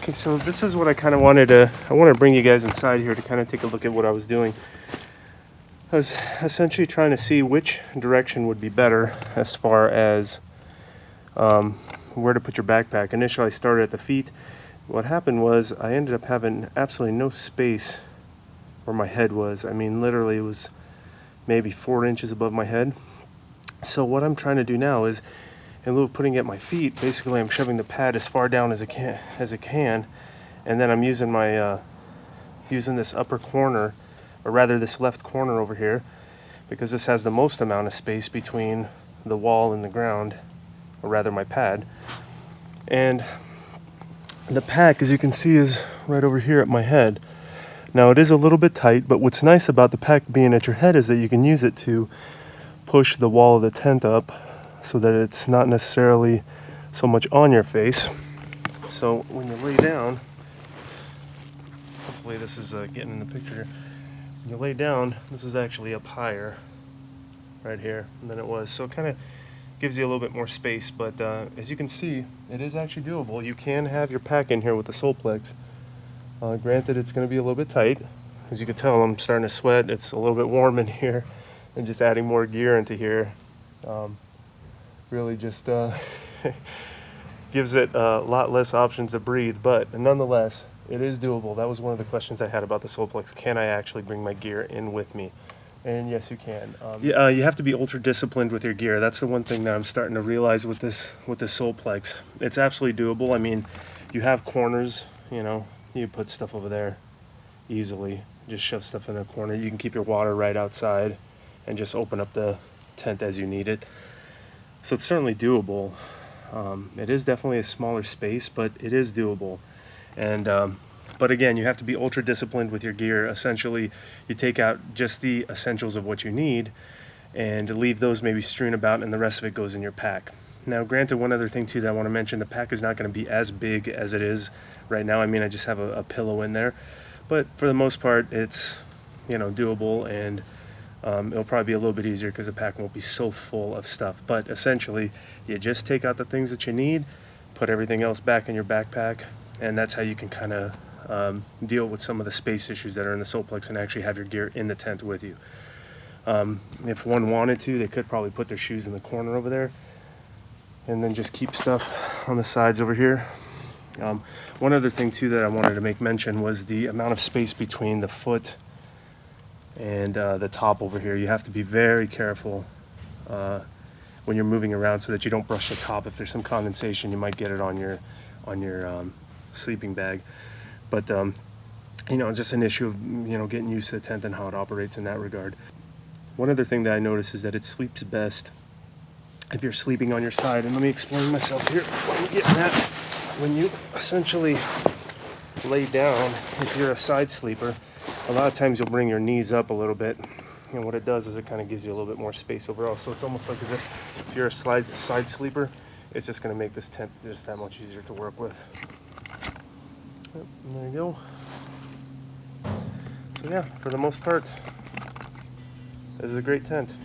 Okay, so this is what I kind of wanted to, I want to bring you guys inside here to kind of take a look at what I was doing. I was essentially trying to see which direction would be better as far as where to put your backpack. Initially I started at the feet. What happened was I ended up having absolutely no space where my head was. I mean, literally it was maybe 4 inches above my head. So what I'm trying to do now is, in lieu of putting it at my feet, basically I'm shoving the pad as far down as it can, and then I'm using my using this upper corner, or rather this left corner over here, because this has the most amount of space between the wall and the ground, or rather my pad. And the pack, as you can see, is right over here at my head. Now it is a little bit tight, but what's nice about the pack being at your head is that you can use it to push the wall of the tent up so that it's not necessarily so much on your face. So when you lay down, hopefully this is getting in the picture. When you lay down, this is actually up higher right here than it was. So it kind of gives you a little bit more space, but as you can see, it is actually doable. You can have your pack in here with the Solplex. Granted, it's going to be a little bit tight. As you can tell, I'm starting to sweat. It's a little bit warm in here, and just adding more gear into here really just gives it a lot less options to breathe. But nonetheless, it is doable. That was one of the questions I had about the Solplex. Can I actually bring my gear in with me? And yes, you can. You have to be ultra disciplined with your gear. That's the one thing that I'm starting to realize with this Solplex. It's absolutely doable. I mean, you have corners, you know, you put stuff over there easily. Just shove stuff in a corner. You can keep your water right outside and just open up the tent as you need it. So it's certainly doable. It is definitely a smaller space, but it is doable. And but again, you have to be ultra disciplined with your gear. Essentially, you take out just the essentials of what you need and leave those maybe strewn about, and the rest of it goes in your pack. Now, granted, one other thing too that I want to mention, the pack is not going to be as big as it is right now. I mean, I just have a pillow in there, but for the most part, it's, you know, doable, and it'll probably be a little bit easier because the pack won't be so full of stuff. But essentially, you just take out the things that you need, put everything else back in your backpack, and that's how you can kind of deal with some of the space issues that are in the Solplex and actually have your gear in the tent with you. If one wanted to, they could probably put their shoes in the corner over there and then just keep stuff on the sides over here. One other thing too that I wanted to make mention was the amount of space between the foot and the top over here. You have to be very careful when you're moving around so that you don't brush the top. If there's some condensation, you might get it on your sleeping bag. But you know, it's just an issue of, you know, getting used to the tent and how it operates in that regard. One other thing that I notice is that it sleeps best if you're sleeping on your side. And let me explain myself here before we get that. When you essentially lay down, if you're a side sleeper, a lot of times you'll bring your knees up a little bit, and what it does is it kind of gives you a little bit more space overall. So it's almost like as if you're a side sleeper, it's just going to make this tent just that much easier to work with. Yep, and there you go. So yeah, for the most part, this is a great tent.